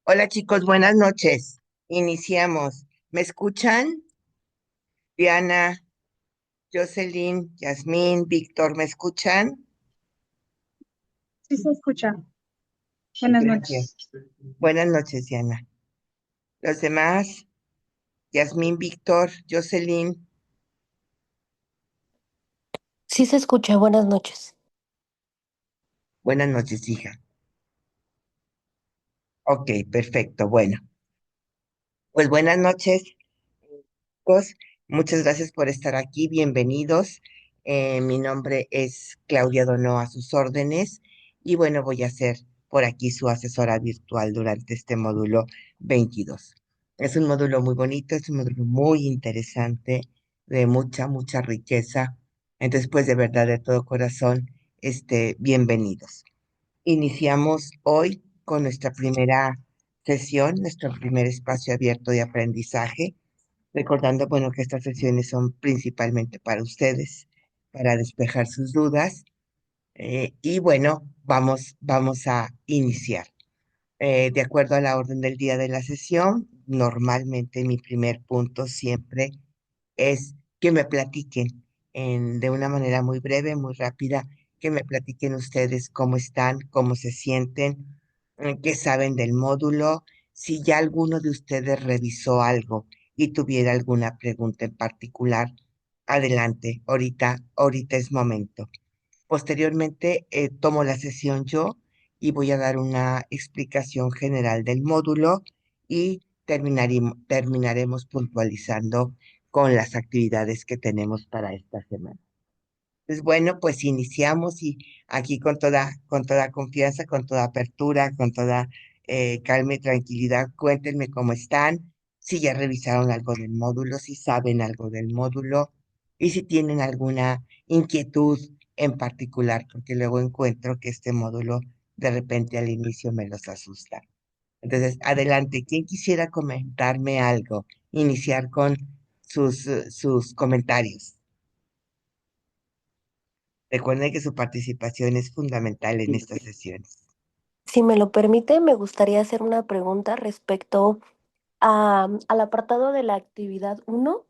Hola chicos, buenas noches. Iniciamos. ¿Me escuchan? Diana, Jocelyn, Yasmín, Víctor, ¿me escuchan? Sí se escucha. Buenas Gracias. noches. Buenas noches, Diana. Los demás, Yasmín, Víctor, Jocelyn, Sí se escucha, buenas noches. buenas noches, hija. Ok, perfecto. Bueno, pues buenas noches, chicos. Muchas gracias por estar aquí. Bienvenidos. Mi nombre es Claudia Dono a sus órdenes y bueno, voy a ser por aquí su asesora virtual durante este módulo 22. Es un módulo muy bonito, es un módulo muy interesante, de mucha, mucha riqueza. Entonces, pues de verdad, de todo corazón, bienvenidos. Iniciamos hoy con nuestra primera sesión, nuestro primer espacio abierto de aprendizaje. Recordando, bueno, que estas sesiones son principalmente para ustedes, para despejar sus dudas. Y bueno, vamos a iniciar. De acuerdo a la orden del día de la sesión, normalmente mi primer punto siempre es que me platiquen de una manera muy breve, muy rápida, que me platiquen ustedes cómo están, cómo se sienten, qué saben del módulo, si ya alguno de ustedes revisó algo y tuviera alguna pregunta en particular. Adelante, ahorita es momento. Posteriormente, tomo la sesión yo y voy a dar una explicación general del módulo y terminaremos puntualizando con las actividades que tenemos para esta semana. Pues bueno, pues iniciamos y aquí con toda confianza, con toda apertura, con toda calma y tranquilidad, cuéntenme cómo están, si ya revisaron algo del módulo, si saben algo del módulo y si tienen alguna inquietud en particular, porque luego encuentro que este módulo de repente al inicio me los asusta. Entonces, adelante, ¿quién quisiera comentarme algo? Iniciar con sus comentarios. Recuerden que su participación es fundamental en estas sesiones. Si me lo permite, me gustaría hacer una pregunta respecto al apartado de la actividad uno,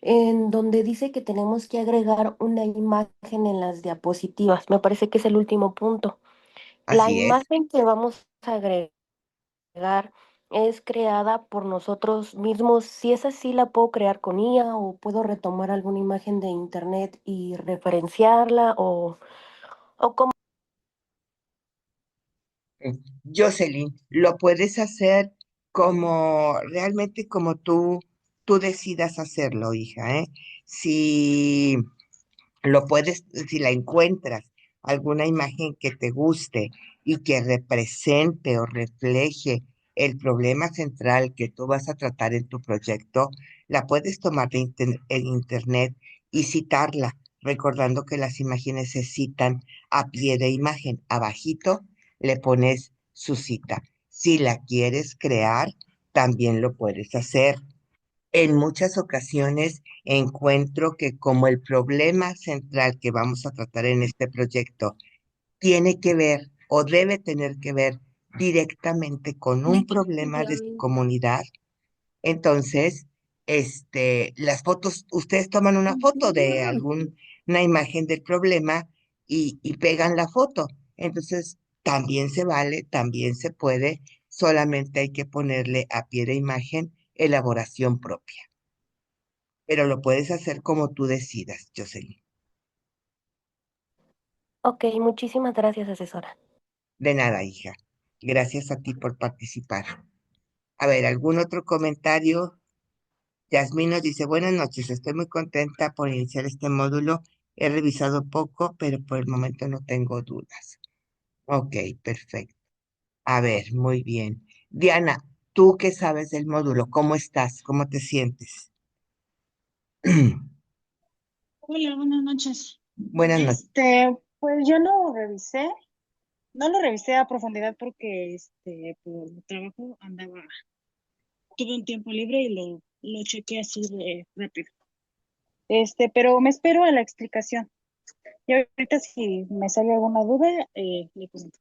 en donde dice que tenemos que agregar una imagen en las diapositivas. Me parece que es el último punto. La Así es. imagen que vamos a agregar es creada por nosotros mismos. Si es así, la puedo crear con IA o puedo retomar alguna imagen de internet y referenciarla o cómo. Jocelyn, lo puedes hacer como realmente como tú decidas hacerlo, hija, ¿eh? Si lo puedes, si la encuentras, alguna imagen que te guste y que represente o refleje el problema central que tú vas a tratar en tu proyecto, la puedes tomar en internet y citarla, recordando que las imágenes se citan a pie de imagen. Abajito le pones su cita. Si la quieres crear, también lo puedes hacer. En muchas ocasiones encuentro que como el problema central que vamos a tratar en este proyecto tiene que ver o debe tener que ver directamente con un problema de su comunidad, entonces, las fotos, ustedes toman una foto de una imagen del problema y pegan la foto. Entonces, también se vale, también se puede, solamente hay que ponerle a pie de imagen elaboración propia, pero lo puedes hacer como tú decidas, Jocelyn. Ok, muchísimas gracias, asesora. De nada, hija. Gracias a ti por participar. A ver, ¿algún otro comentario? Yasmín nos dice, buenas noches, estoy muy contenta por iniciar este módulo. He revisado poco, pero por el momento no tengo dudas. Ok, perfecto. A ver, muy bien. Diana, ¿tú qué sabes del módulo? ¿Cómo estás? ¿Cómo te sientes? Hola, buenas noches. Buenas noches. Pues yo no lo revisé a profundidad porque por trabajo tuve un tiempo libre y lo chequeé así de rápido. Pero me espero a la explicación. Y ahorita si me sale alguna duda, le comento.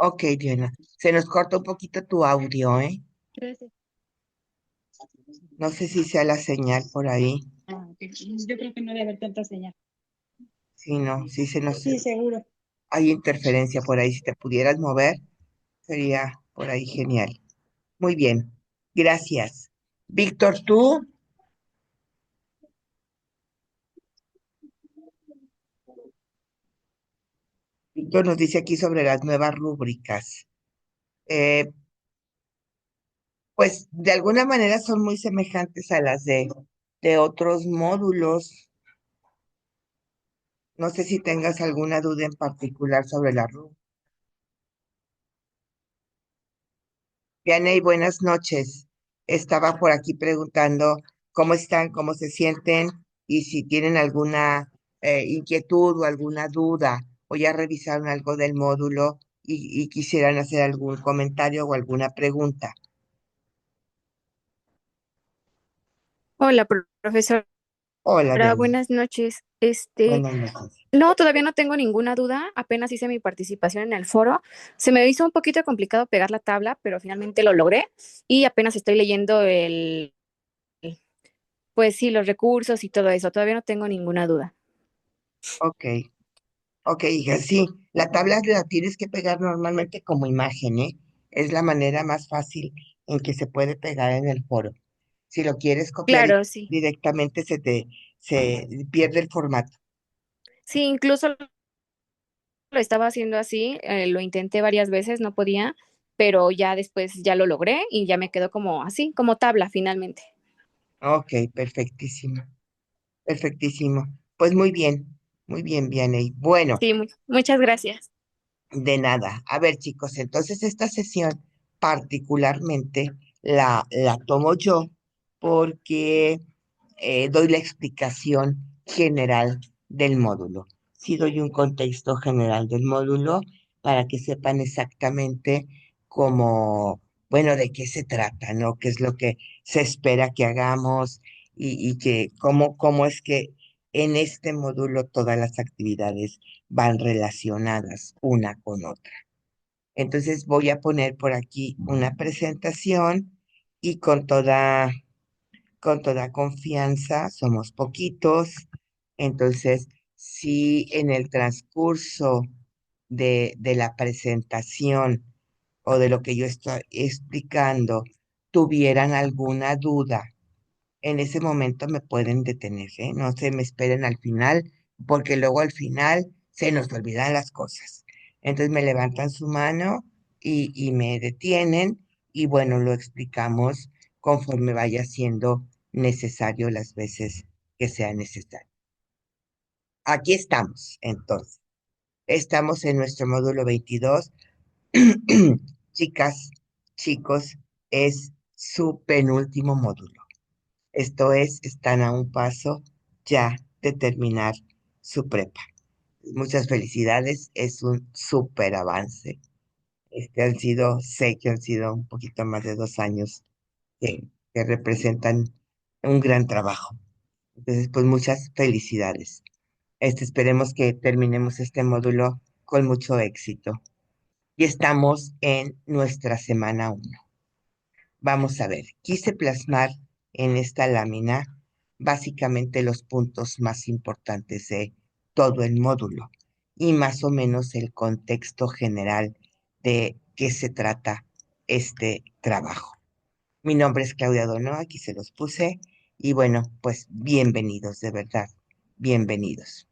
Ok, Diana. Se nos corta un poquito tu audio, ¿eh? Gracias. No sé si sea la señal por ahí. Ok. Yo creo que no debe haber tanta señal. Sí, no, sí se nos... Sí, seguro. Hay interferencia por ahí. Si te pudieras mover, sería por ahí genial. Muy bien. Gracias. Víctor, tú. Víctor nos dice aquí sobre las nuevas rúbricas. Eh, pues de alguna manera son muy semejantes a las de otros módulos. No sé si tengas alguna duda en particular sobre la rúbrica. Vianey, buenas noches. Estaba por aquí preguntando cómo están, cómo se sienten y si tienen alguna inquietud o alguna duda o ya revisaron algo del módulo y quisieran hacer algún comentario o alguna pregunta. Hola, profesora, Hola, Vianey. buenas noches. Buenas noches. No, todavía no tengo ninguna duda, apenas hice mi participación en el foro. Se me hizo un poquito complicado pegar la tabla, pero finalmente lo logré y apenas estoy leyendo pues sí, los recursos y todo eso. Todavía no tengo ninguna duda. Ok, ok, hija, sí. La tabla la tienes que pegar normalmente como imagen, ¿eh? Es la manera más fácil en que se puede pegar en el foro. Si lo quieres copiar Claro, sí. directamente, se pierde el formato. Sí, incluso lo estaba haciendo así, lo intenté varias veces, no podía, pero ya después ya lo logré y ya me quedó como así, como tabla finalmente. Ok, perfectísimo, perfectísimo. Pues muy bien, Vianey. Bueno, Sí, muchas gracias. de nada. A ver, chicos, entonces esta sesión particularmente la tomo yo porque doy la explicación general del módulo. Sí doy un contexto general del módulo para que sepan exactamente cómo, bueno, de qué se trata, ¿no? Qué es lo que se espera que hagamos y que cómo es que en este módulo todas las actividades van relacionadas una con otra. Entonces voy a poner por aquí una presentación y con toda confianza, somos poquitos, entonces si en el transcurso de la presentación o de lo que yo estoy explicando tuvieran alguna duda, en ese momento me pueden detener, ¿eh? No se me esperen al final, porque luego al final se nos olvidan las cosas. Entonces me levantan su mano y me detienen y bueno, lo explicamos conforme vaya siendo necesario las veces que sea necesario. Aquí estamos, entonces. Estamos en nuestro módulo 22. Chicas, chicos, es su penúltimo módulo. Esto es, están a un paso ya de terminar su prepa. Muchas felicidades, es un súper avance. Sé que han sido un poquito más de 2 años que representan un gran trabajo. Entonces, pues muchas felicidades. Esperemos que terminemos este módulo con mucho éxito. Y estamos en nuestra semana 1. Vamos a ver, quise plasmar en esta lámina básicamente los puntos más importantes de todo el módulo y más o menos el contexto general de qué se trata este trabajo. Mi nombre es Claudia Dono, aquí se los puse y bueno, pues bienvenidos, de verdad, bienvenidos.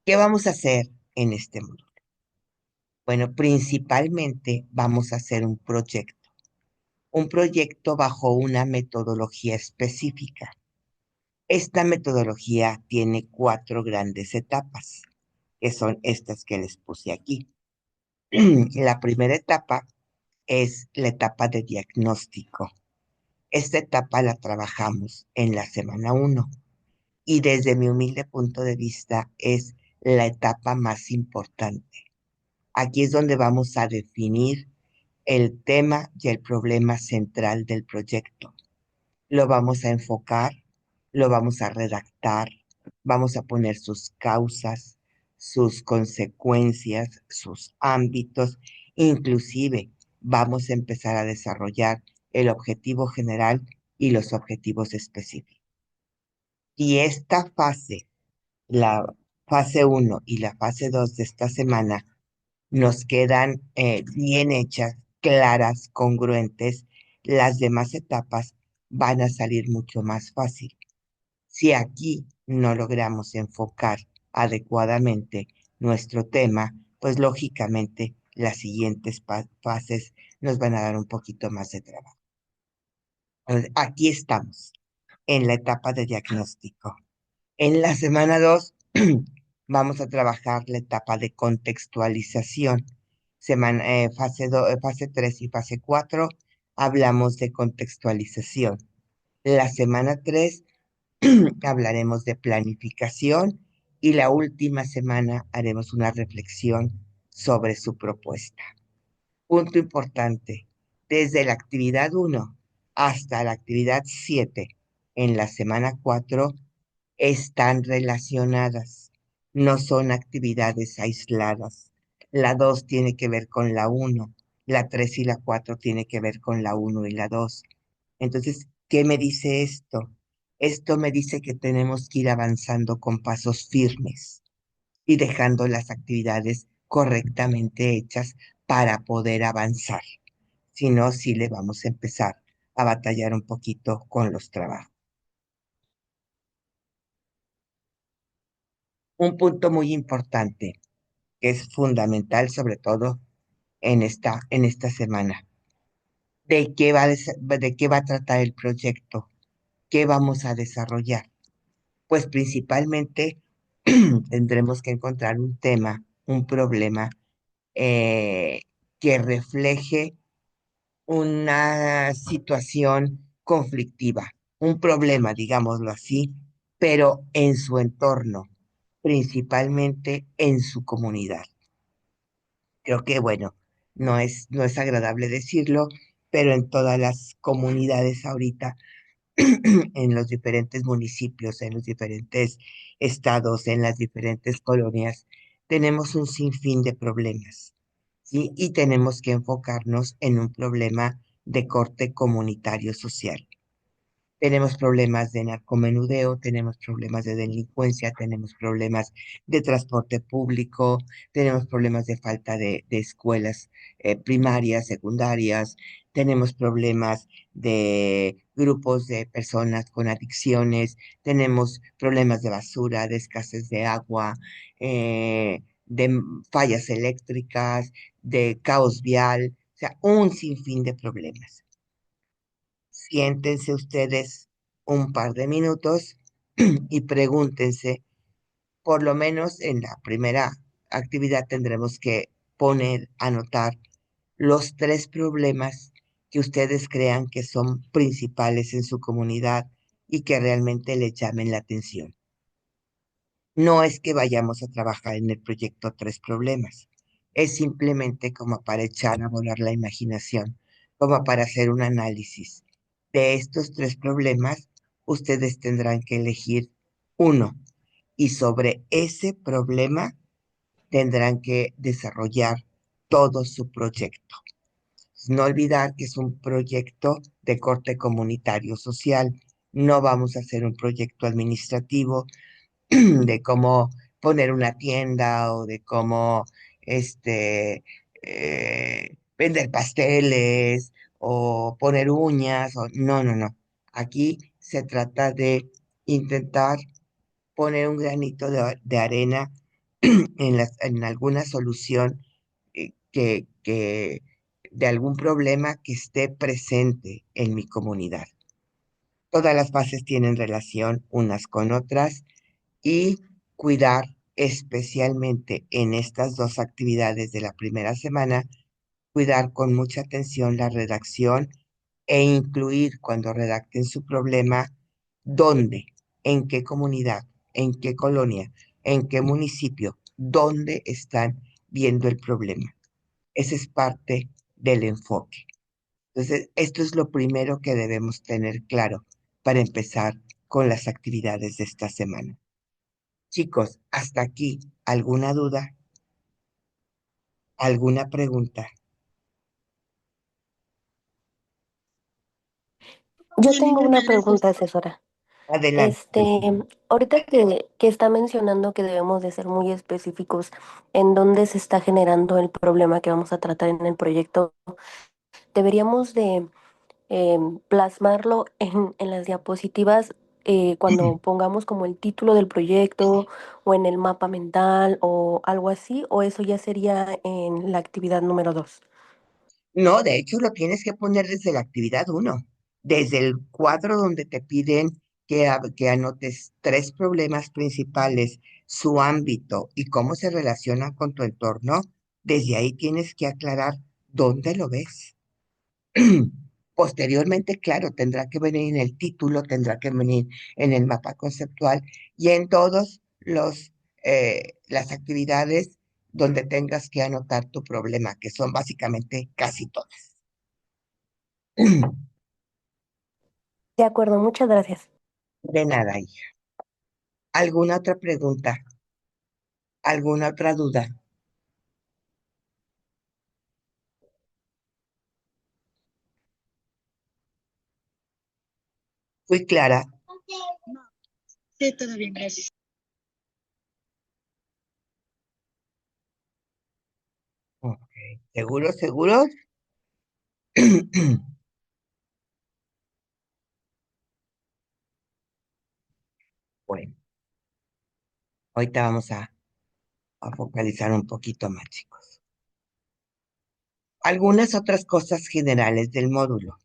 ¿Qué vamos a hacer en este módulo? Bueno, principalmente vamos a hacer un proyecto bajo una metodología específica. Esta metodología tiene 4 grandes etapas, que son estas que les puse aquí. La primera etapa es la etapa de diagnóstico. Esta etapa la trabajamos en la semana 1 y desde mi humilde punto de vista es la etapa más importante. Aquí es donde vamos a definir el tema y el problema central del proyecto. Lo vamos a enfocar, lo vamos a redactar, vamos a poner sus causas, sus consecuencias, sus ámbitos, inclusive vamos a empezar a desarrollar el objetivo general y los objetivos específicos. Y esta fase, la fase uno y la fase 2 de esta semana, nos quedan bien hechas, claras, congruentes. Las demás etapas van a salir mucho más fácil. Si aquí no logramos enfocar adecuadamente nuestro tema, pues lógicamente las siguientes fases nos van a dar un poquito más de trabajo. Entonces, aquí estamos, en la etapa de diagnóstico. En la semana 2 vamos a trabajar la etapa de contextualización. Fase 3 y fase 4 hablamos de contextualización. La semana 3 hablaremos de planificación y la última semana haremos una reflexión sobre su propuesta. Punto importante, desde la actividad 1 hasta la actividad 7 en la semana 4 están relacionadas, no son actividades aisladas. La 2 tiene que ver con la 1, la 3 y la 4 tiene que ver con la 1 y la 2. Entonces, ¿qué me dice esto? Esto me dice que tenemos que ir avanzando con pasos firmes y dejando las actividades correctamente hechas para poder avanzar. Si no, sí le vamos a empezar a batallar un poquito con los trabajos. Un punto muy importante, que es fundamental, sobre todo en esta semana. ¿De qué va a tratar el proyecto? ¿Qué vamos a desarrollar? Pues principalmente tendremos que encontrar un tema, un problema eh, que refleje una situación conflictiva, un problema, digámoslo así, pero en su entorno, principalmente en su comunidad. Creo que, bueno, no es agradable decirlo, pero en todas las comunidades ahorita, en los diferentes municipios, en los diferentes estados, en las diferentes colonias, tenemos un sinfín de problemas, ¿sí? Y tenemos que enfocarnos en un problema de corte comunitario social. Tenemos problemas de narcomenudeo, tenemos problemas de delincuencia, tenemos problemas de transporte público, tenemos problemas de falta de escuelas primarias, secundarias, tenemos problemas de grupos de personas con adicciones, tenemos problemas de basura, de escasez de agua, fallas eléctricas, de caos vial, o sea, un sinfín de problemas. Siéntense ustedes un par de minutos y pregúntense, por lo menos en la primera actividad tendremos que anotar los tres problemas que ustedes crean que son principales en su comunidad y que realmente les llamen la atención. No es que vayamos a trabajar en el proyecto tres problemas, es simplemente como para echar a volar la imaginación, como para hacer un análisis. De estos tres problemas, ustedes tendrán que elegir uno y sobre ese problema tendrán que desarrollar todo su proyecto. No olvidar que es un proyecto de corte comunitario social. No vamos a hacer un proyecto administrativo de cómo poner una tienda o de cómo vender pasteles o poner uñas. No, no, no. Aquí se trata de intentar poner un granito de arena en alguna solución que de algún problema que esté presente en mi comunidad. Todas las fases tienen relación unas con otras y cuidar especialmente en estas dos actividades de la primera semana, cuidar con mucha atención la redacción e incluir cuando redacten su problema dónde, en qué comunidad, en qué colonia, en qué municipio, dónde están viendo el problema. Ese es parte del enfoque. Entonces, esto es lo primero que debemos tener claro para empezar con las actividades de esta semana. Chicos, hasta aquí, ¿alguna duda? ¿Alguna pregunta? Yo No, tengo ninguna, una gracias. pregunta, asesora. Adelante. Este, ahorita que está mencionando que debemos de ser muy específicos en dónde se está generando el problema que vamos a tratar en el proyecto, deberíamos de plasmarlo en las diapositivas cuando pongamos como el título del proyecto o en el mapa mental o algo así, o eso ya sería en la actividad número 2. No, de hecho lo tienes que poner desde la actividad uno, desde el cuadro donde te piden que anotes tres problemas principales, su ámbito y cómo se relacionan con tu entorno. Desde ahí tienes que aclarar dónde lo ves. Posteriormente, claro, tendrá que venir en el título, tendrá que venir en el mapa conceptual y en todos las actividades donde tengas que anotar tu problema, que son básicamente casi todas. De acuerdo, muchas gracias. De nada, hija. ¿Alguna otra pregunta? ¿Alguna otra duda? ¿Fui clara? No, sí, todo bien, gracias. Ok. ¿Seguros, seguros? Bueno, ahorita vamos a focalizar un poquito más, chicos. Algunas otras cosas generales del módulo,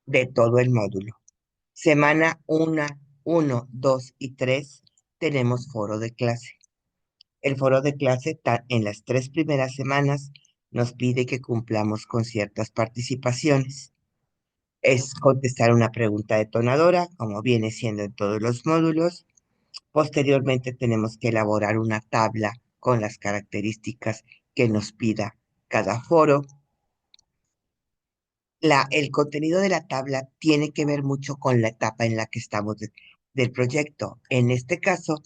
de todo el módulo. Semana 1, 2 y 3 tenemos foro de clase. El foro de clase en las tres primeras semanas nos pide que cumplamos con ciertas participaciones. Es contestar una pregunta detonadora, como viene siendo en todos los módulos. Posteriormente tenemos que elaborar una tabla con las características que nos pida cada foro. El contenido de la tabla tiene que ver mucho con la etapa en la que estamos del proyecto. En este caso,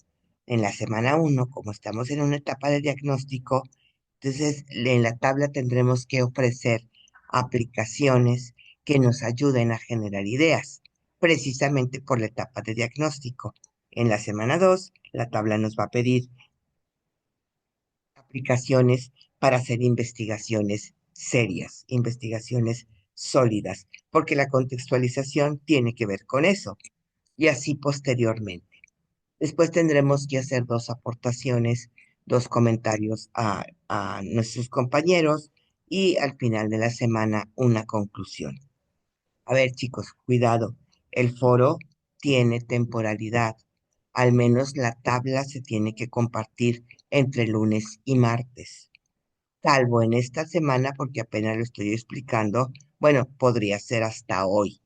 en la semana 1, como estamos en una etapa de diagnóstico, entonces en la tabla tendremos que ofrecer aplicaciones que nos ayuden a generar ideas, precisamente por la etapa de diagnóstico. En la semana 2, la tabla nos va a pedir aplicaciones para hacer investigaciones serias, investigaciones sólidas, porque la contextualización tiene que ver con eso, y así posteriormente. Después tendremos que hacer dos aportaciones, dos comentarios a nuestros compañeros y al final de la semana una conclusión. A ver, chicos, cuidado. El foro tiene temporalidad. Al menos la tabla se tiene que compartir entre lunes y martes. Salvo en esta semana, porque apenas lo estoy explicando, bueno, podría ser hasta hoy,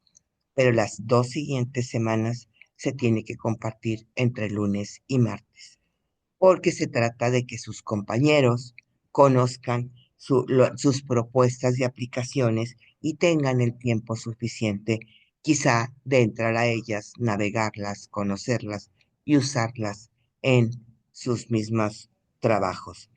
pero las dos siguientes semanas se tiene que compartir entre lunes y martes, porque se trata de que sus compañeros conozcan sus propuestas de aplicaciones y tengan el tiempo suficiente, quizá, de entrar a ellas, navegarlas, conocerlas y usarlas en sus mismos trabajos.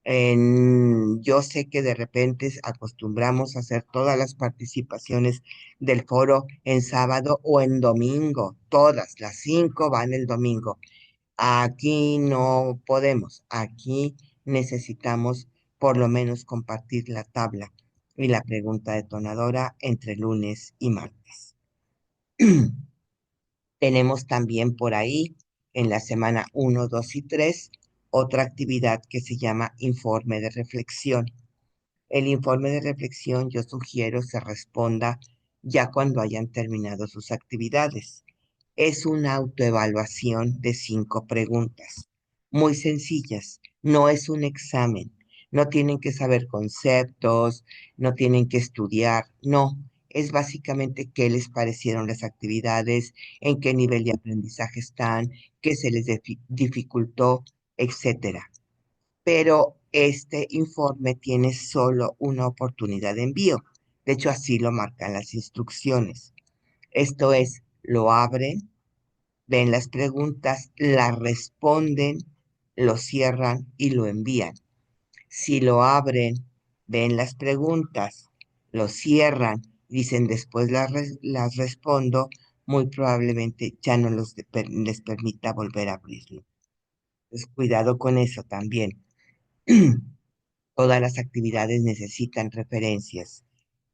Yo sé que de repente acostumbramos a hacer todas las participaciones del foro en sábado o en domingo. Todas, las 5 van el domingo. Aquí no podemos. Aquí necesitamos por lo menos compartir la tabla y la pregunta detonadora entre lunes y martes. Tenemos también por ahí, en la semana 1, 2 y 3 otra actividad que se llama informe de reflexión. El informe de reflexión yo sugiero se responda ya cuando hayan terminado sus actividades. Es una autoevaluación de 5 preguntas, muy sencillas. No es un examen. No tienen que saber conceptos, no tienen que estudiar, no. Es básicamente qué les parecieron las actividades, en qué nivel de aprendizaje están, qué se les dificultó, etcétera. Pero este informe tiene solo una oportunidad de envío. De hecho, así lo marcan las instrucciones. Esto es, lo abren ven las preguntas, las responden, lo cierran y lo envían. Si lo abren, ven las preguntas, lo cierran, dicen después las respondo, muy probablemente ya no les permita volver a abrirlo. Entonces, cuidado con eso también. Todas las actividades necesitan referencias.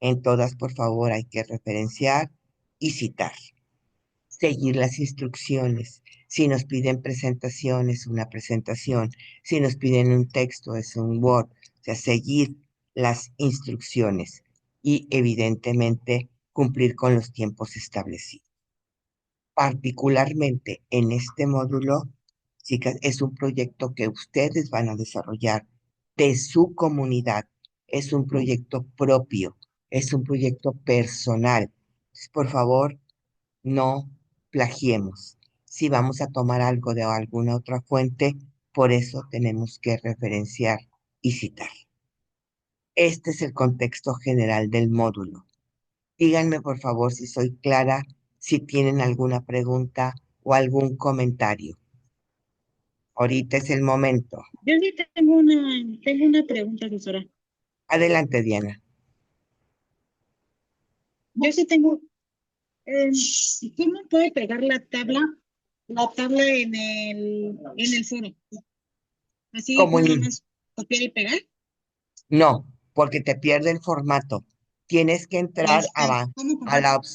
En todas, por favor, hay que referenciar y citar. Seguir las instrucciones. Si nos piden presentación, es una presentación. Si nos piden un texto, es un Word. O sea, seguir las instrucciones y evidentemente cumplir con los tiempos establecidos. Particularmente en este módulo, chicas, es un proyecto que ustedes van a desarrollar de su comunidad. Es un proyecto propio, es un proyecto personal. Entonces, por favor, no plagiemos. Si vamos a tomar algo de alguna otra fuente, por eso tenemos que referenciar y citar. Este es el contexto general del módulo. Díganme, por favor, si soy clara, si tienen alguna pregunta o algún comentario. Ahorita es el momento. Yo sí tengo una pregunta, asesora. Adelante, Diana. Yo sí tengo, eh, ¿cómo puede pegar la tabla en el foro? Así Como nada in- más copiar y pegar. No, porque te pierde el formato. Tienes que entrar ¿Cómo a comparto?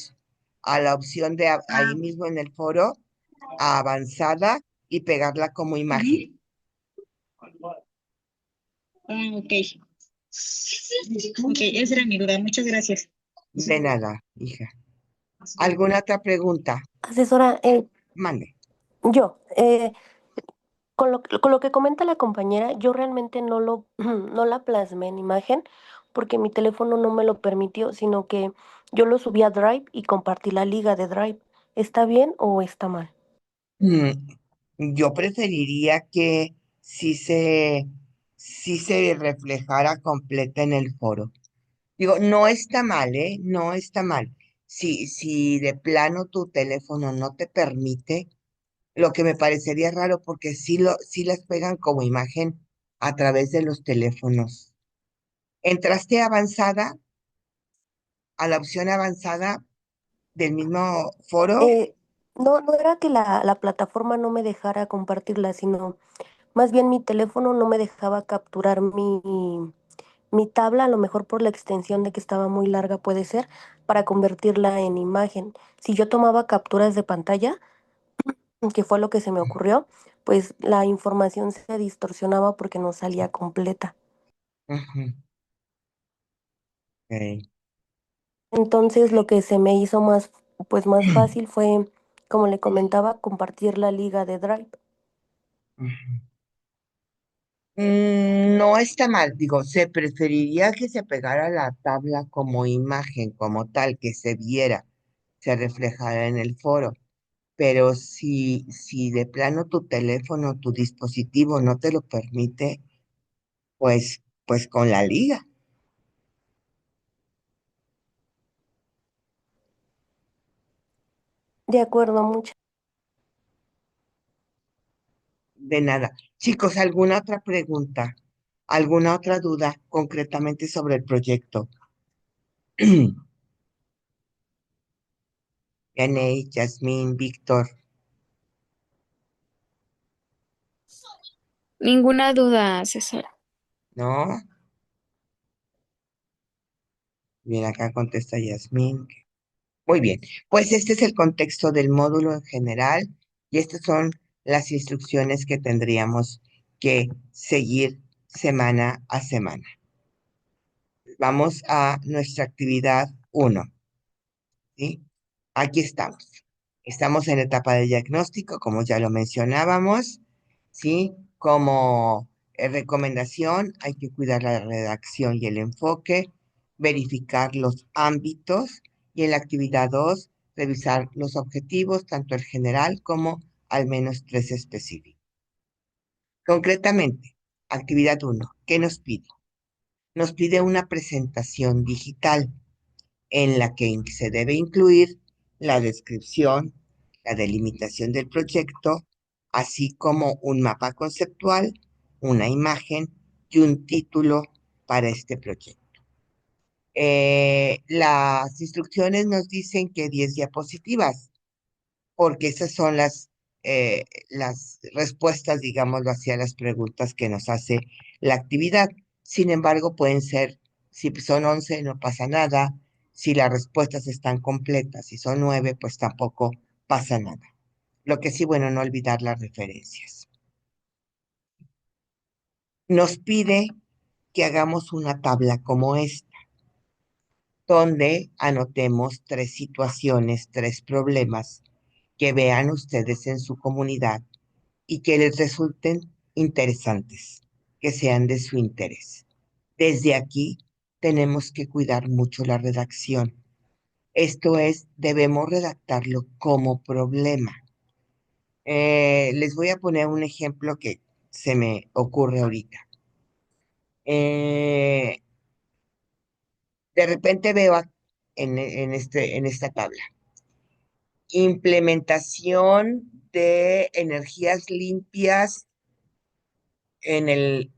a la opción de ahí Ah, mismo en el foro, a avanzada y pegarla como imagen. ujú. Ok. Ok, esa era mi duda. Muchas gracias. De nada, hija. ¿Alguna otra pregunta? Asesora, Mande. yo, con lo que comenta la compañera, yo realmente no la plasmé en imagen porque mi teléfono no me lo permitió, sino que yo lo subí a Drive y compartí la liga de Drive. ¿Está bien o está mal? Mm, yo preferiría que sí se reflejara completa en el foro. Digo, no está mal, ¿eh? No está mal. Si de plano tu teléfono no te permite, lo que me parecería raro porque sí las pegan como imagen a través de los teléfonos. ¿Entraste avanzada a la opción avanzada del mismo foro? Eh, no era que la plataforma no me dejara compartirla, sino más bien mi teléfono no me dejaba capturar mi tabla, a lo mejor por la extensión de que estaba muy larga puede ser, para convertirla en imagen. Si yo tomaba capturas de pantalla, que fue lo que se me ocurrió, pues la información se distorsionaba porque no salía completa. Ujú, ok, Entonces lo que se me hizo pues más fácil fue, como le comentaba, compartir la liga de Drive. ujú. No está mal, digo, se preferiría que se pegara la tabla como imagen, como tal, que se viera, se reflejara en el foro, pero si de plano tu teléfono, tu dispositivo no te lo permite, pues con la liga, De acuerdo, muchas. de nada. Chicos, ¿alguna otra pregunta? ¿Alguna otra duda concretamente sobre el proyecto? Yanei, Yasmín, Víctor, Ninguna duda, asesora. ¿no? Bien, acá contesta Yasmín. Muy bien, pues este es el contexto del módulo en general y estas son las instrucciones que tendríamos que seguir semana a semana. Vamos a nuestra actividad uno, ¿sí? Aquí estamos. Estamos en etapa de diagnóstico, como ya lo mencionábamos, ¿sí? Como recomendación, hay que cuidar la redacción y el enfoque, verificar los ámbitos y en la actividad 2 revisar los objetivos, tanto el general como al menos tres específicos. Concretamente, actividad uno, ¿qué nos pide? Nos pide una presentación digital en la que se debe incluir la descripción, la delimitación del proyecto, así como un mapa conceptual, una imagen y un título para este proyecto. Las instrucciones nos dicen que 10 diapositivas, porque esas son las respuestas, digámoslo así, a las preguntas que nos hace la actividad. Sin embargo, pueden ser, si son 11, no pasa nada. Si las respuestas están completas, si son 9, pues tampoco pasa nada. Lo que sí, bueno, no olvidar las referencias. Nos pide que hagamos una tabla como esta, donde anotemos 3 situaciones, 3 problemas que vean ustedes en su comunidad y que les resulten interesantes, que sean de su interés. Desde aquí tenemos que cuidar mucho la redacción. Esto es, debemos redactarlo como problema. Les voy a poner un ejemplo que se me ocurre ahorita. Eh, de repente veo en esta tabla, implementación de energías limpias en el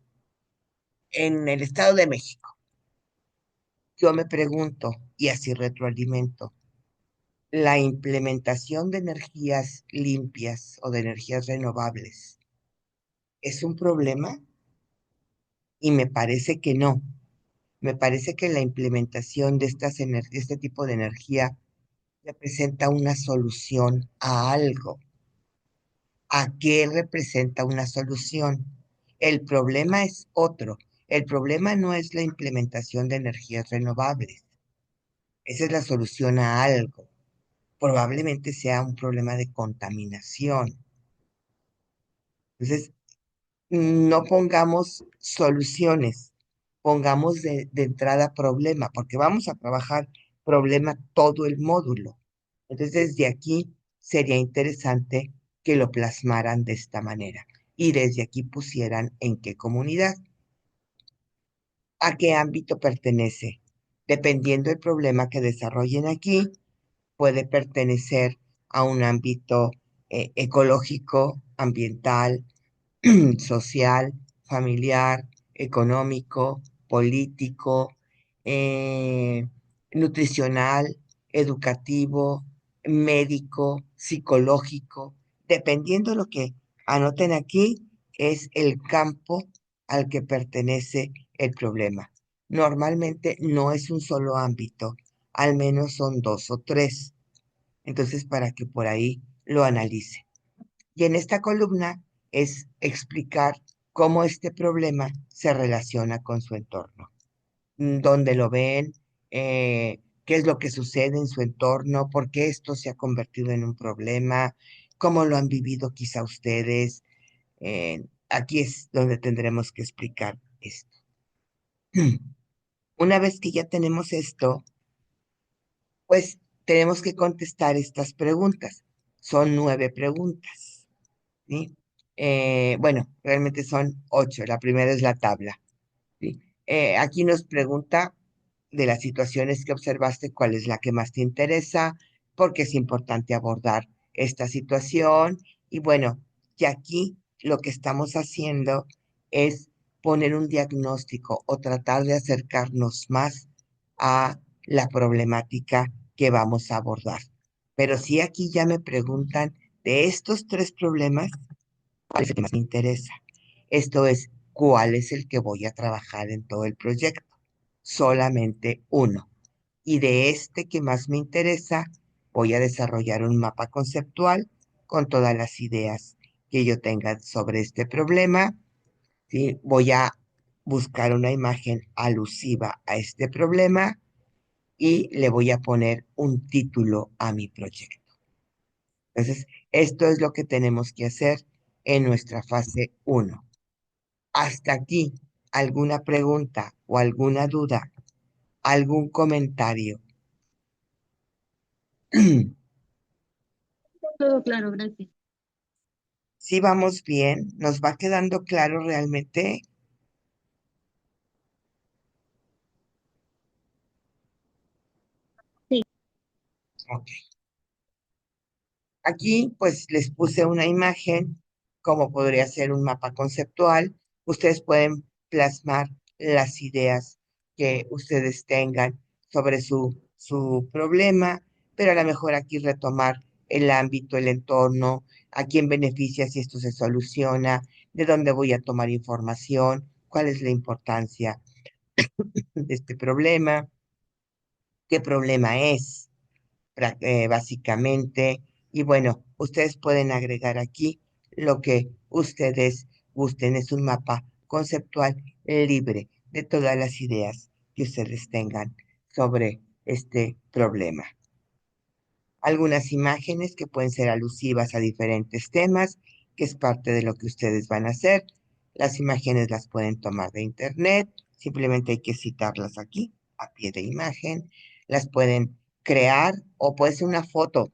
Estado de México. Yo me pregunto, y así retroalimento, ¿la implementación de energías limpias o de energías renovables es un problema? Y me parece que no. Me parece que la implementación de este tipo de energía representa una solución a algo. ¿A qué representa una solución? El problema es otro. El problema no es la implementación de energías renovables. Esa es la solución a algo. Probablemente sea un problema de contaminación. Entonces, no pongamos soluciones, pongamos de entrada problema, porque vamos a trabajar problema todo el módulo. Entonces, desde aquí sería interesante que lo plasmaran de esta manera y desde aquí pusieran en qué comunidad, a qué ámbito pertenece. Dependiendo del problema que desarrollen aquí, puede pertenecer a un ámbito ecológico, ambiental, social, familiar, económico, político, eh, nutricional, educativo, médico, psicológico. Dependiendo de lo que anoten aquí, es el campo al que pertenece el problema. Normalmente no es un solo ámbito, al menos son 2 o 3. Entonces, para que por ahí lo analice. Y en esta columna es explicar cómo este problema se relaciona con su entorno, dónde lo ven, qué es lo que sucede en su entorno, por qué esto se ha convertido en un problema, cómo lo han vivido quizá ustedes. Aquí es donde tendremos que explicar esto. Una vez que ya tenemos esto, pues tenemos que contestar estas preguntas. Son 9 preguntas. ¿Sí? Bueno, realmente son 8. La primera es la tabla. ¿Sí? Aquí nos pregunta de las situaciones que observaste, cuál es la que más te interesa, porque es importante abordar esta situación. Y bueno, y aquí lo que estamos haciendo es poner un diagnóstico o tratar de acercarnos más a la problemática que vamos a abordar. Pero si aquí ya me preguntan de estos 3 problemas, ¿cuál es el que más me interesa? Esto es, ¿cuál es el que voy a trabajar en todo el proyecto? Solamente uno. Y de este que más me interesa, voy a desarrollar un mapa conceptual con todas las ideas que yo tenga sobre este problema. ¿Sí? Voy a buscar una imagen alusiva a este problema y le voy a poner un título a mi proyecto. Entonces, esto es lo que tenemos que hacer en nuestra fase 1. Hasta aquí, ¿alguna pregunta o alguna duda? ¿Algún comentario? Todo claro, gracias. Si vamos bien, ¿nos va quedando claro realmente? Sí. Ok. Aquí pues les puse una imagen, como podría ser un mapa conceptual. Ustedes pueden plasmar las ideas que ustedes tengan sobre su problema, pero a lo mejor aquí retomar el ámbito, el entorno, a quién beneficia si esto se soluciona, de dónde voy a tomar información, cuál es la importancia de este problema, qué problema es básicamente. Y bueno, ustedes pueden agregar aquí lo que ustedes gusten. Es un mapa conceptual libre de todas las ideas que ustedes tengan sobre este problema. Algunas imágenes que pueden ser alusivas a diferentes temas, que es parte de lo que ustedes van a hacer. Las imágenes las pueden tomar de internet, simplemente hay que citarlas aquí, a pie de imagen. Las pueden crear o puede ser una foto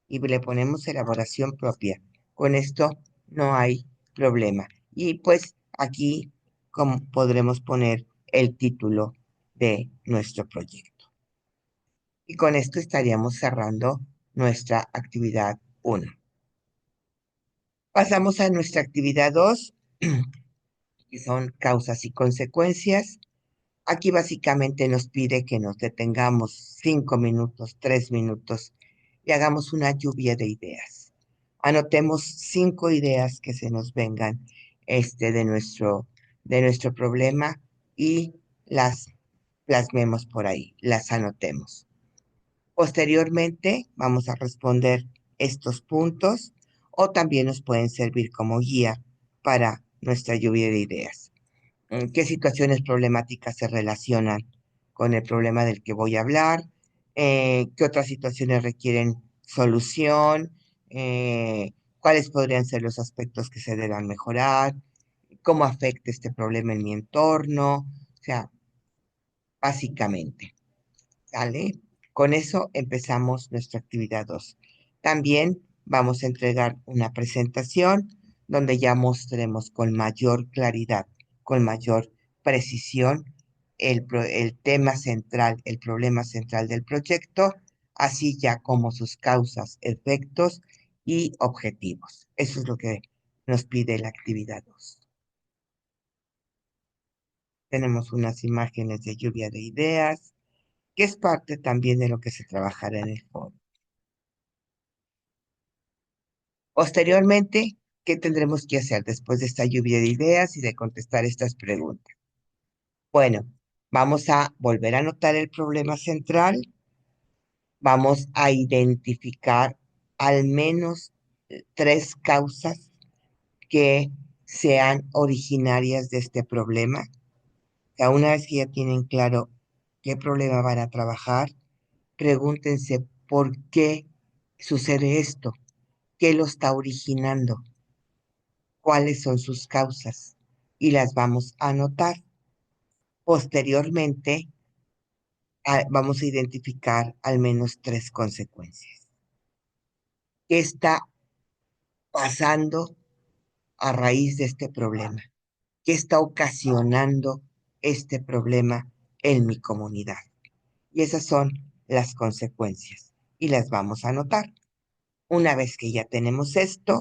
y le ponemos elaboración propia. Con esto no hay problema. Y pues aquí como podremos poner el título de nuestro proyecto. Y con esto estaríamos cerrando nuestra actividad 1. Pasamos a nuestra actividad 2, que son causas y consecuencias. Aquí básicamente nos pide que nos detengamos 5 minutos, 3 minutos y hagamos una lluvia de ideas. Anotemos 5 ideas que se nos vengan de nuestro problema y las plasmemos por ahí, las anotemos. Posteriormente, vamos a responder estos puntos o también nos pueden servir como guía para nuestra lluvia de ideas. ¿Qué situaciones problemáticas se relacionan con el problema del que voy a hablar? ¿Qué otras situaciones requieren solución? ¿Cuáles podrían ser los aspectos que se deban mejorar? ¿Cómo afecta este problema en mi entorno? O sea, básicamente. ¿Sale? Con eso empezamos nuestra actividad 2. También vamos a entregar una presentación donde ya mostremos con mayor claridad, con mayor precisión el tema central, el problema central del proyecto, así ya como sus causas, efectos y objetivos. Eso es lo que nos pide la actividad 2. Tenemos unas imágenes de lluvia de ideas que es parte también de lo que se trabajará en el foro. Posteriormente, ¿qué tendremos que hacer después de esta lluvia de ideas y de contestar estas preguntas? Bueno, vamos a volver a anotar el problema central, vamos a identificar al menos 3 causas que sean originarias de este problema. O sea, una vez que ya tienen claro qué problema van a trabajar, pregúntense por qué sucede esto, qué lo está originando, cuáles son sus causas y las vamos a anotar. Posteriormente, vamos a identificar al menos 3 consecuencias. ¿Qué está pasando a raíz de este problema? ¿Qué está ocasionando este problema en mi comunidad? Y esas son las consecuencias y las vamos a anotar. Una vez que ya tenemos esto,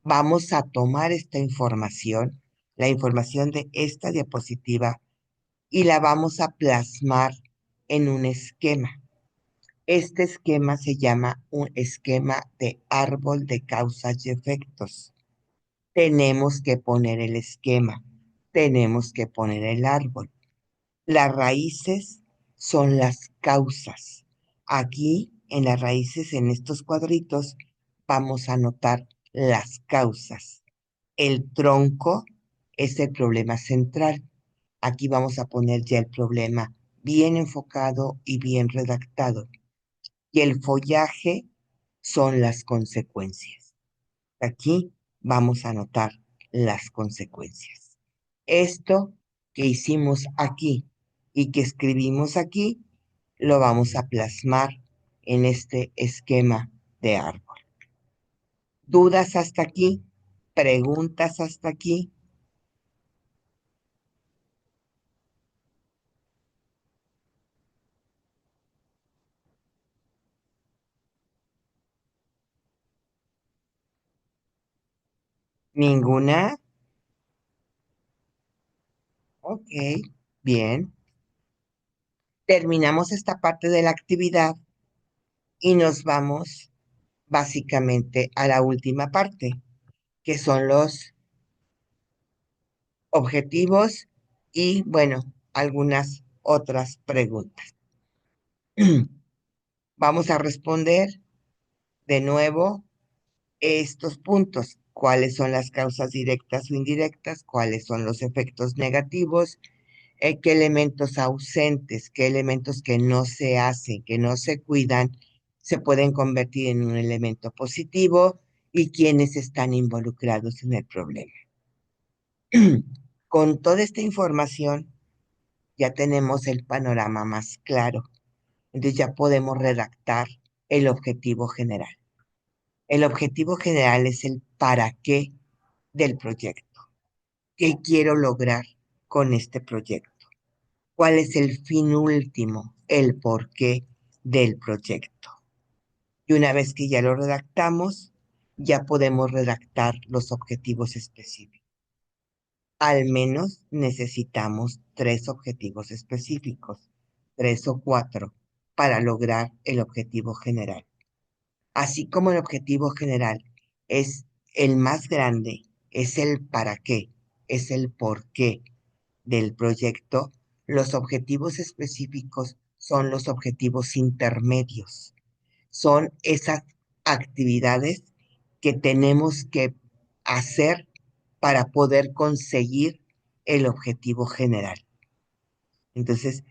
vamos a tomar esta información, la información de esta diapositiva, y la vamos a plasmar en un esquema. Este esquema se llama un esquema de árbol de causas y efectos. Tenemos que poner el esquema, tenemos que poner el árbol. Las raíces son las causas. Aquí en las raíces, en estos cuadritos, vamos a anotar las causas. El tronco es el problema central. Aquí vamos a poner ya el problema bien enfocado y bien redactado. Y el follaje son las consecuencias. Aquí vamos a anotar las consecuencias. Esto que hicimos aquí y que escribimos aquí, lo vamos a plasmar en este esquema de árbol. ¿Dudas hasta aquí? ¿Preguntas hasta aquí? ¿Ninguna? Ok, bien. Terminamos esta parte de la actividad y nos vamos básicamente a la última parte, que son los objetivos y, bueno, algunas otras preguntas. Vamos a responder de nuevo estos puntos. ¿Cuáles son las causas directas o indirectas? ¿Cuáles son los efectos negativos? ¿Qué elementos ausentes, qué elementos que no se hacen, que no se cuidan, se pueden convertir en un elemento positivo y quiénes están involucrados en el problema? Con toda esta información ya tenemos el panorama más claro. Entonces ya podemos redactar el objetivo general. El objetivo general es el para qué del proyecto. ¿Qué quiero lograr con este proyecto? ¿Cuál es el fin último, el porqué del proyecto? Y una vez que ya lo redactamos, ya podemos redactar los objetivos específicos. Al menos necesitamos 3 objetivos específicos, 3 o 4, para lograr el objetivo general. Así como el objetivo general es el más grande, es el para qué, es el por qué del proyecto, los objetivos específicos son los objetivos intermedios. Son esas actividades que tenemos que hacer para poder conseguir el objetivo general. Entonces,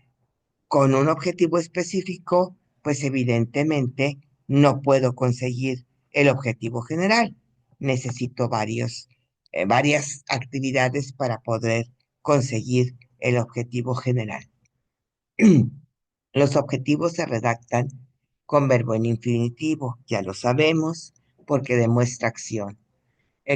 con un objetivo específico, pues evidentemente no puedo conseguir el objetivo general. Necesito varias actividades para poder conseguir el objetivo general. Los objetivos se redactan con verbo en infinitivo, ya lo sabemos, porque demuestra acción.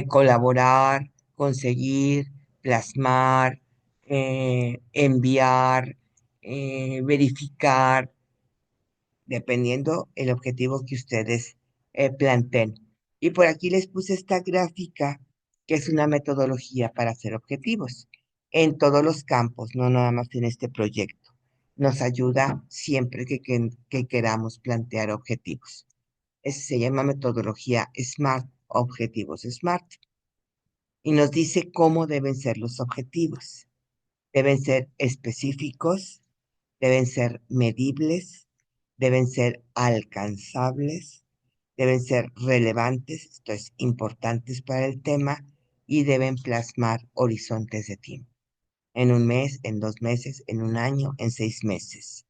Colaborar, conseguir, plasmar, enviar, verificar, dependiendo el objetivo que ustedes planteen. Y por aquí les puse esta gráfica, que es una metodología para hacer objetivos en todos los campos, no nada más en este proyecto. Nos ayuda siempre que queramos plantear objetivos. Se llama metodología SMART, objetivos SMART, y nos dice cómo deben ser los objetivos. Deben ser específicos, deben ser medibles, deben ser alcanzables, deben ser relevantes, esto es, importantes para el tema, y deben plasmar horizontes de tiempo. En un mes, en 2 meses, en un año, en 6 meses.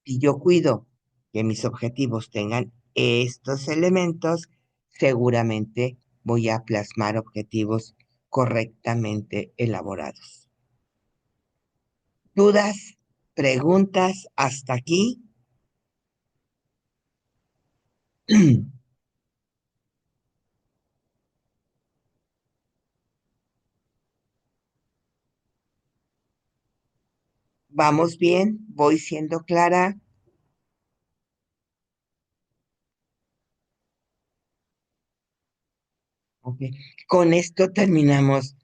Si yo cuido que mis objetivos tengan estos elementos, seguramente voy a plasmar objetivos correctamente elaborados. ¿Dudas? ¿Preguntas hasta aquí? ¿Vamos bien? ¿Voy siendo clara? Ok. Con esto terminamos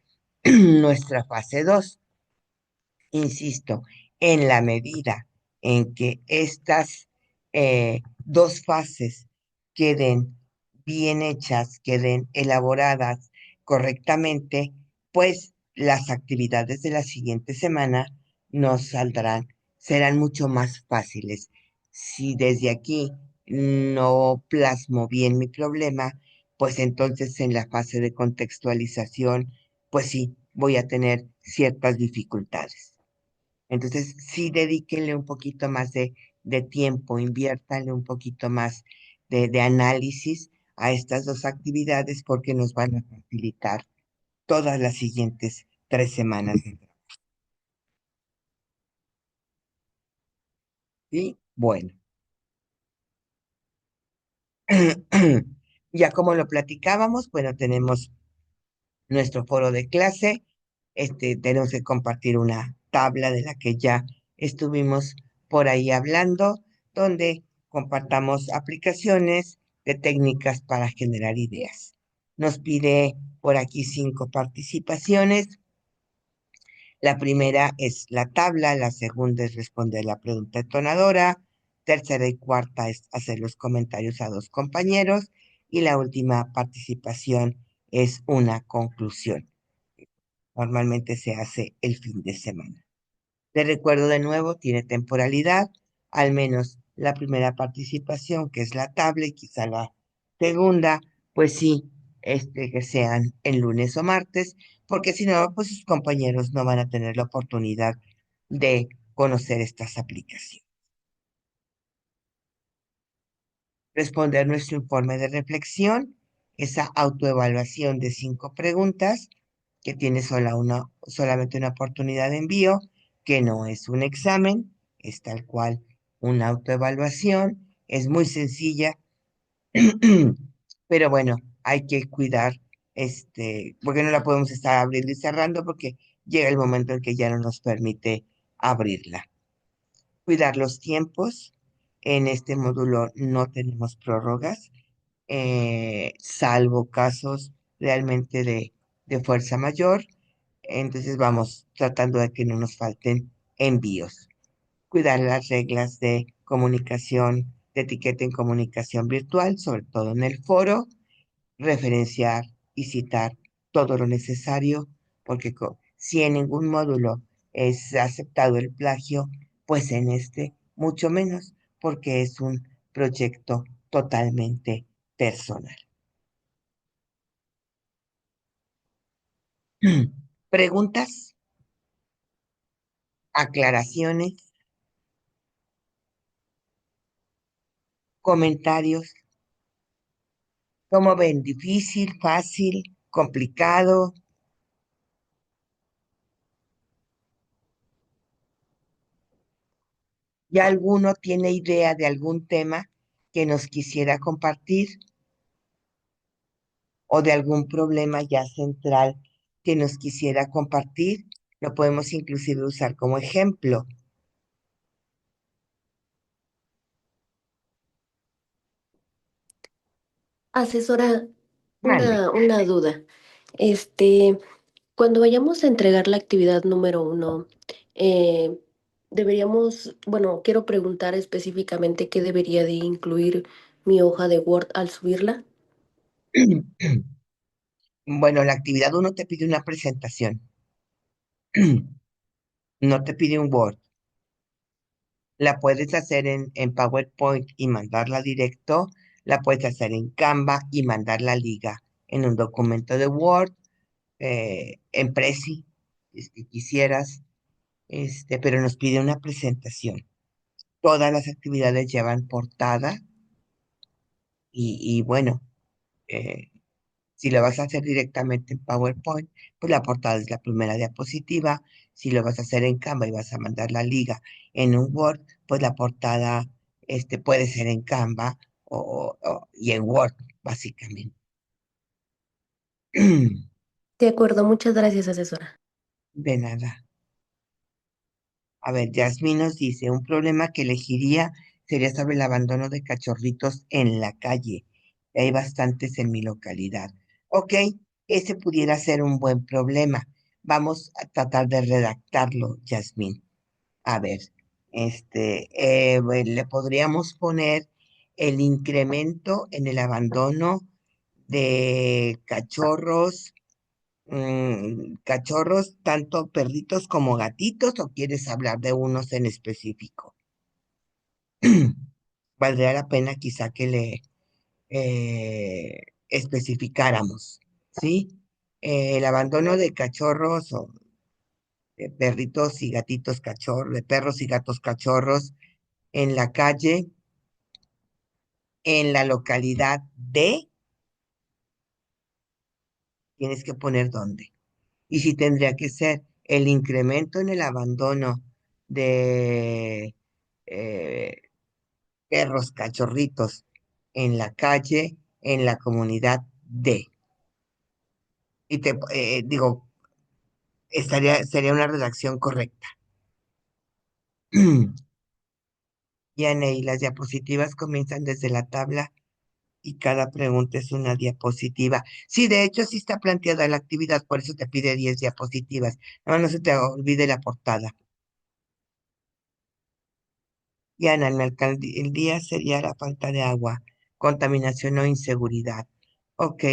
nuestra fase 2. Insisto, en la medida en que estas 2 fases queden bien hechas, queden elaboradas correctamente, pues las actividades de la siguiente semana nos saldrán, serán mucho más fáciles. Si desde aquí no plasmo bien mi problema, pues entonces en la fase de contextualización, pues sí, voy a tener ciertas dificultades. Entonces, sí, dedíquenle un poquito más de tiempo, inviértanle un poquito más de análisis a estas 2 actividades porque nos van a facilitar todas las siguientes 3 semanas. ¿Sí? Bueno, ya como lo platicábamos, bueno, tenemos nuestro foro de clase. Tenemos que compartir una tabla de la que ya estuvimos por ahí hablando, donde compartamos aplicaciones de técnicas para generar ideas. Nos pide por aquí 5 participaciones. La primera es la tabla, la segunda es responder la pregunta detonadora, tercera y cuarta es hacer los comentarios a 2 compañeros y la última participación es una conclusión. Normalmente se hace el fin de semana. Te recuerdo de nuevo, tiene temporalidad, al menos la primera participación, que es la tabla, y quizá la segunda, pues sí, que sean el lunes o martes, porque si no, pues sus compañeros no van a tener la oportunidad de conocer estas aplicaciones. Responder nuestro informe de reflexión, esa autoevaluación de 5 preguntas, que tiene solamente una oportunidad de envío, que no es un examen, es tal cual una autoevaluación, es muy sencilla, pero bueno, hay que cuidar, porque no la podemos estar abriendo y cerrando, porque llega el momento en que ya no nos permite abrirla. Cuidar los tiempos. En este módulo no tenemos prórrogas, salvo casos realmente de fuerza mayor. Entonces vamos tratando de que no nos falten envíos. Cuidar las reglas de comunicación, de etiqueta en comunicación virtual, sobre todo en el foro, referenciar y citar todo lo necesario, porque si en ningún módulo es aceptado el plagio, pues en este mucho menos, porque es un proyecto totalmente personal. Preguntas, aclaraciones, comentarios. ¿Cómo ven? ¿Difícil, fácil, complicado? ¿Ya alguno tiene idea de algún tema que nos quisiera compartir o de algún problema ya central que nos quisiera compartir? Lo podemos inclusive usar como ejemplo. Asesora, Mande. una duda. Este, Cuando vayamos a entregar la actividad número 1, eh, bueno, quiero preguntar específicamente qué debería de incluir mi hoja de Word al subirla. Bueno, la actividad uno te pide una presentación, no te pide un Word. La puedes hacer en PowerPoint y mandarla directo, la puedes hacer en Canva y mandar la liga en un documento de Word, en Prezi, si quisieras, pero nos pide una presentación. Todas las actividades llevan portada y bueno, eh, si lo vas a hacer directamente en PowerPoint, pues la portada es la primera diapositiva. Si lo vas a hacer en Canva y vas a mandar la liga en un Word, pues la portada puede ser en Canva y en Word, básicamente. De acuerdo, muchas gracias, asesora. De nada. A ver, Yasmín nos dice, un problema que elegiría sería sobre el abandono de cachorritos en la calle. Hay bastantes en mi localidad. Ok, ese pudiera ser un buen problema. Vamos a tratar de redactarlo, Yasmín. A ver, bueno, le podríamos poner el incremento en el abandono de cachorros, tanto perritos como gatitos, o quieres hablar de unos en específico. Valdría la pena quizá que le especificáramos, ¿sí? El abandono de cachorros o de perritos y gatitos cachorros, de perros y gatos cachorros en la calle, en la localidad de, tienes que poner dónde. Y si tendría que ser el incremento en el abandono de eh, perros, cachorritos en la calle, en la comunidad de. Y digo, sería una redacción correcta. Y las diapositivas comienzan desde la tabla y cada pregunta es una diapositiva. Sí, de hecho sí está planteada la actividad, por eso te pide 10 diapositivas. No se te olvide la portada. Diana, el día sería la falta de agua, contaminación o inseguridad. Ok.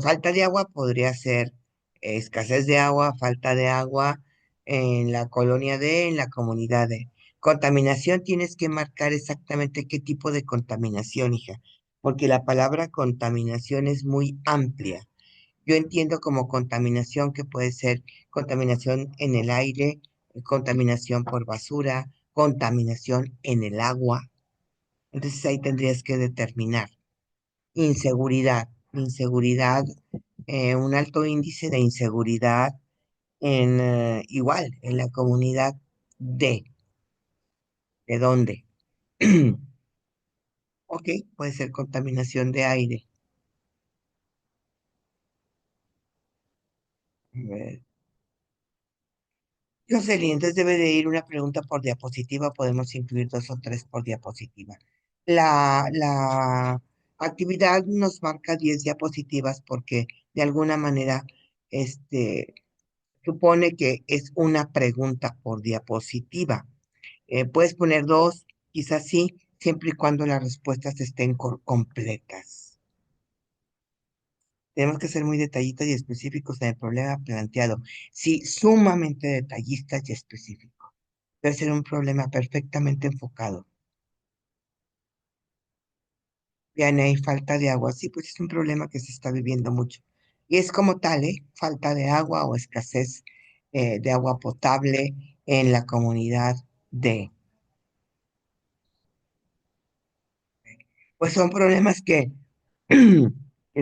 Falta de agua podría ser escasez de agua, falta de agua en la colonia D, en la comunidad D. Contaminación, tienes que marcar exactamente qué tipo de contaminación, hija, porque la palabra contaminación es muy amplia. Yo entiendo como contaminación que puede ser contaminación en el aire, contaminación por basura, contaminación en el agua. Entonces ahí tendrías que determinar. Inseguridad, un alto índice de inseguridad en igual, en la comunidad ¿de dónde? Ok, puede ser contaminación de aire. A ver. Jocelyn, entonces debe de ir una pregunta por diapositiva, podemos incluir dos o tres por diapositiva. La actividad nos marca 10 diapositivas porque de alguna manera este, supone que es una pregunta por diapositiva. Puedes poner dos, quizás sí, siempre y cuando las respuestas estén completas. Tenemos que ser muy detallistas y específicos en el problema planteado. Sí, sumamente detallistas y específicos. Debe ser un problema perfectamente enfocado. Bien, hay falta de agua. Sí, pues es un problema que se está viviendo mucho. Y es como tal, ¿eh? Falta de agua o escasez de agua potable en la comunidad de... Pues son problemas que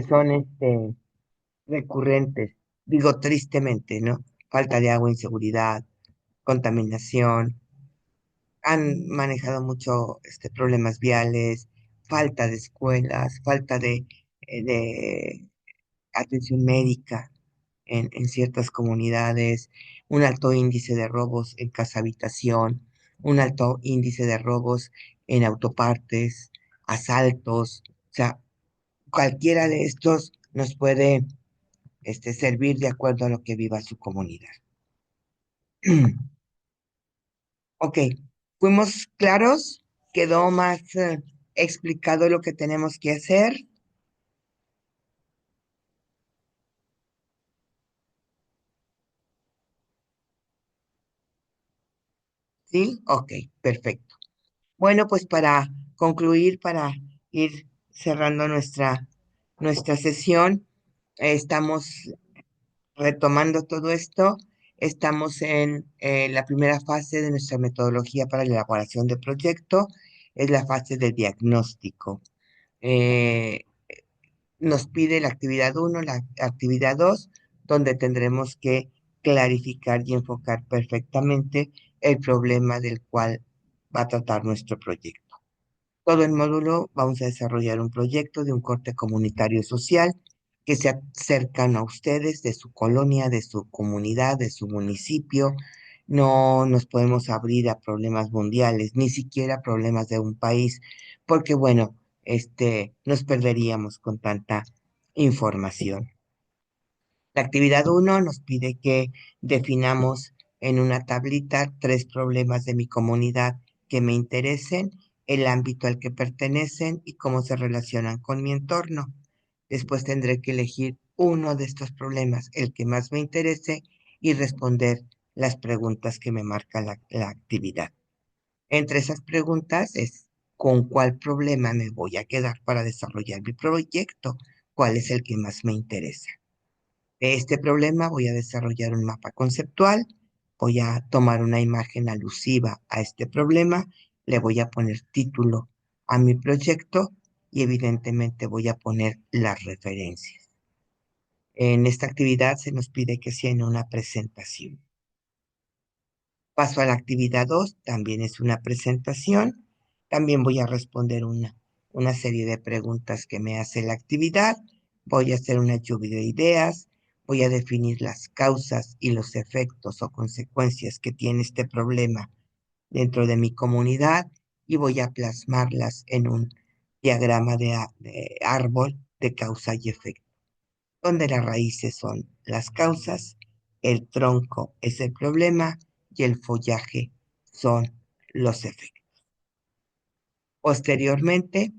son recurrentes, digo tristemente, ¿no? Falta de agua, inseguridad, contaminación, han manejado mucho problemas viales, falta de escuelas, falta de atención médica en ciertas comunidades, un alto índice de robos en casa habitación, un alto índice de robos en autopartes, asaltos, o sea, cualquiera de estos nos puede servir de acuerdo a lo que viva su comunidad. Ok, fuimos claros, quedó más explicado lo que tenemos que hacer. ¿Sí? Ok, perfecto. Bueno, pues para concluir, para ir cerrando nuestra sesión, estamos retomando todo esto. Estamos en la primera fase de nuestra metodología para la elaboración de proyecto, es la fase de diagnóstico. Eh, Nos pide la actividad uno, la actividad 2, donde tendremos que clarificar y enfocar perfectamente el problema del cual va a tratar nuestro proyecto. Todo el módulo vamos a desarrollar un proyecto de un corte comunitario social que sea cercano a ustedes, de su colonia, de su comunidad, de su municipio. No nos podemos abrir a problemas mundiales, ni siquiera problemas de un país, porque bueno, nos perderíamos con tanta información. La actividad uno nos pide que definamos en una tablita 3 problemas de mi comunidad que me interesen, el ámbito al que pertenecen y cómo se relacionan con mi entorno. Después tendré que elegir uno de estos problemas, el que más me interese, y responder las preguntas que me marca la actividad. Entre esas preguntas es, ¿con cuál problema me voy a quedar para desarrollar mi proyecto? ¿Cuál es el que más me interesa? De este problema voy a desarrollar un mapa conceptual, voy a tomar una imagen alusiva a este problema, le voy a poner título a mi proyecto y evidentemente voy a poner las referencias. En esta actividad se nos pide que sea en una presentación. Paso a la actividad 2, también es una presentación. También voy a responder una serie de preguntas que me hace la actividad. Voy a hacer una lluvia de ideas. Voy a definir las causas y los efectos o consecuencias que tiene este problema dentro de mi comunidad y voy a plasmarlas en un diagrama de árbol de causa y efecto, donde las raíces son las causas, el tronco es el problema y el follaje son los efectos. Posteriormente,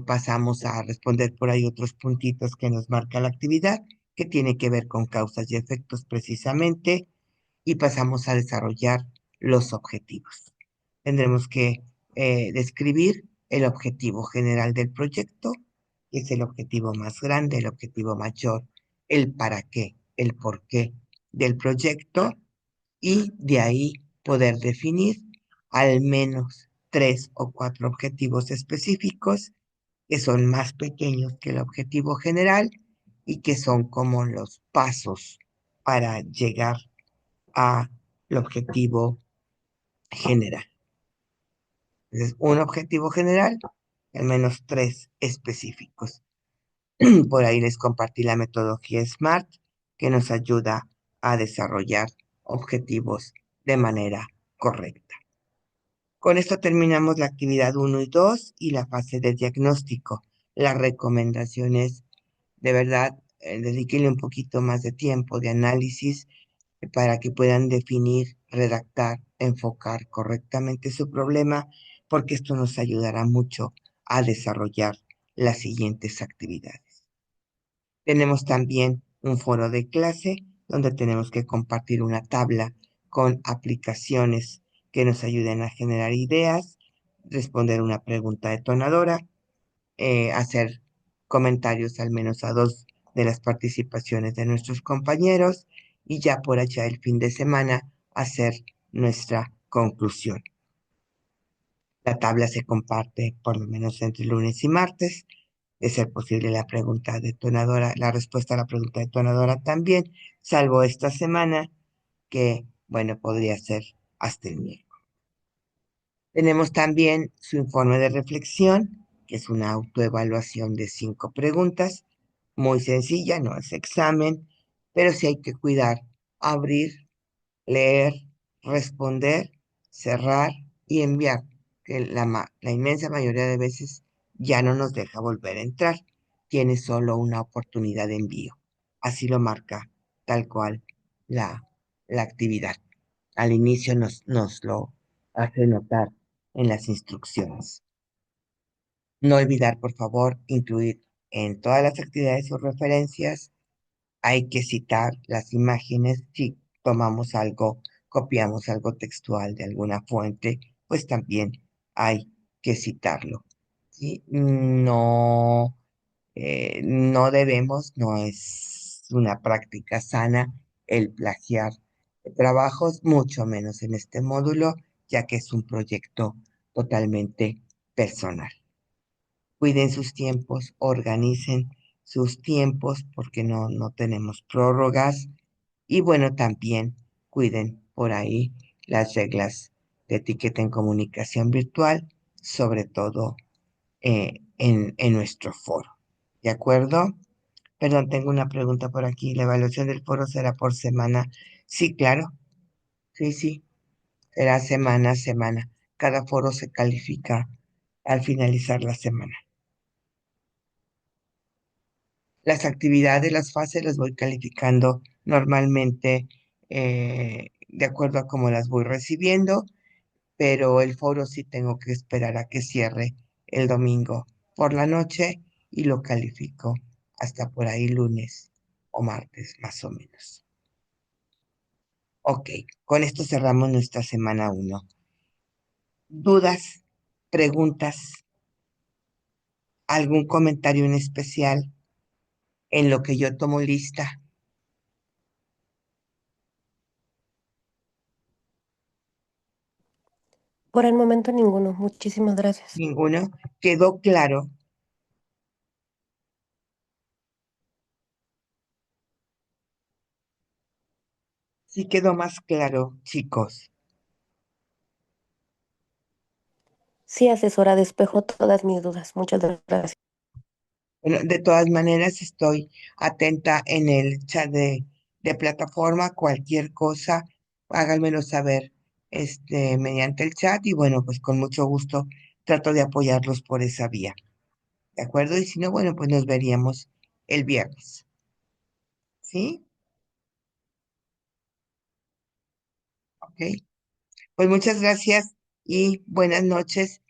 pasamos a responder por ahí otros puntitos que nos marca la actividad, que tiene que ver con causas y efectos precisamente, y pasamos a desarrollar los objetivos. Tendremos que describir el objetivo general del proyecto, que es el objetivo más grande, el objetivo mayor, el para qué, el por qué del proyecto, y de ahí poder definir al menos 3 o 4 objetivos específicos que son más pequeños que el objetivo general y que son como los pasos para llegar al objetivo general. Entonces, un objetivo general, al menos 3 específicos. Por ahí les compartí la metodología SMART que nos ayuda a desarrollar objetivos de manera correcta. Con esto terminamos la actividad 1 y 2 y la fase de diagnóstico. Las recomendaciones, de verdad, dedíquenle un poquito más de tiempo de análisis para que puedan definir, redactar, enfocar correctamente su problema, porque esto nos ayudará mucho a desarrollar las siguientes actividades. Tenemos también un foro de clase donde tenemos que compartir una tabla con aplicaciones que nos ayuden a generar ideas, responder una pregunta detonadora, hacer comentarios al menos a 2 de las participaciones de nuestros compañeros y ya por allá el fin de semana hacer nuestra conclusión. La tabla se comparte por lo menos entre lunes y martes. De ser posible la pregunta detonadora, la respuesta a la pregunta detonadora también, salvo esta semana que, bueno, podría ser hasta el miércoles. Tenemos también su informe de reflexión, que es una autoevaluación de 5 preguntas, muy sencilla, no es examen, pero sí hay que cuidar, abrir, leer, responder, cerrar y enviar, que la inmensa mayoría de veces ya no nos deja volver a entrar, tiene solo una oportunidad de envío. Así lo marca tal cual la, la actividad. Al inicio nos lo hace notar en las instrucciones. No olvidar, por favor, incluir en todas las actividades sus referencias. Hay que citar las imágenes. Si tomamos algo, copiamos algo textual de alguna fuente, pues también hay que citarlo. ¿Sí? No, no debemos, no es una práctica sana el plagiar trabajos, mucho menos en este módulo, ya que es un proyecto totalmente personal. Cuiden sus tiempos, organicen sus tiempos porque no tenemos prórrogas. Y bueno, también cuiden por ahí las reglas de etiqueta en comunicación virtual, sobre todo en nuestro foro. ¿De acuerdo? Perdón, tengo una pregunta por aquí. ¿La evaluación del foro será por semana? Sí, claro. Sí, sí. Será semana a semana. Cada foro se califica al finalizar la semana. Las actividades, las fases las voy calificando normalmente de acuerdo a cómo las voy recibiendo, pero el foro sí tengo que esperar a que cierre el domingo por la noche y lo califico hasta por ahí lunes o martes, más o menos. Ok, con esto cerramos nuestra semana 1. ¿Dudas, preguntas, algún comentario en especial en lo que yo tomo lista? Por el momento ninguno. Muchísimas gracias. ¿Ninguno? ¿Quedó claro? Sí quedó más claro, chicos. Sí, asesora, despejo todas mis dudas. Muchas gracias. Bueno, de todas maneras, estoy atenta en el chat de plataforma. Cualquier cosa, háganmelo saber mediante el chat y bueno, pues con mucho gusto trato de apoyarlos por esa vía. ¿De acuerdo? Y si no, bueno, pues nos veríamos el viernes. ¿Sí? Ok. Pues muchas gracias y buenas noches.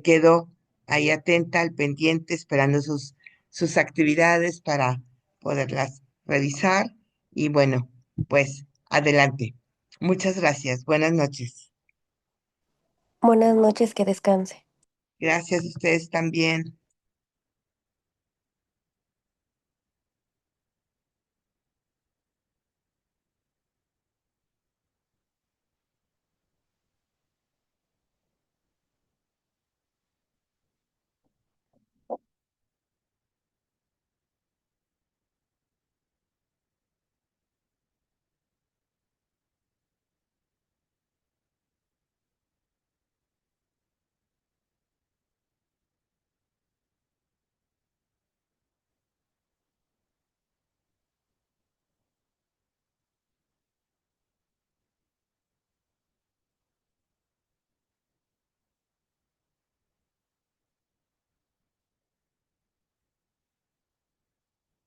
Quedo ahí atenta al pendiente, esperando sus actividades para poderlas revisar. Y bueno, pues adelante. Muchas gracias. Buenas noches. Buenas noches, que descanse. Gracias a ustedes también.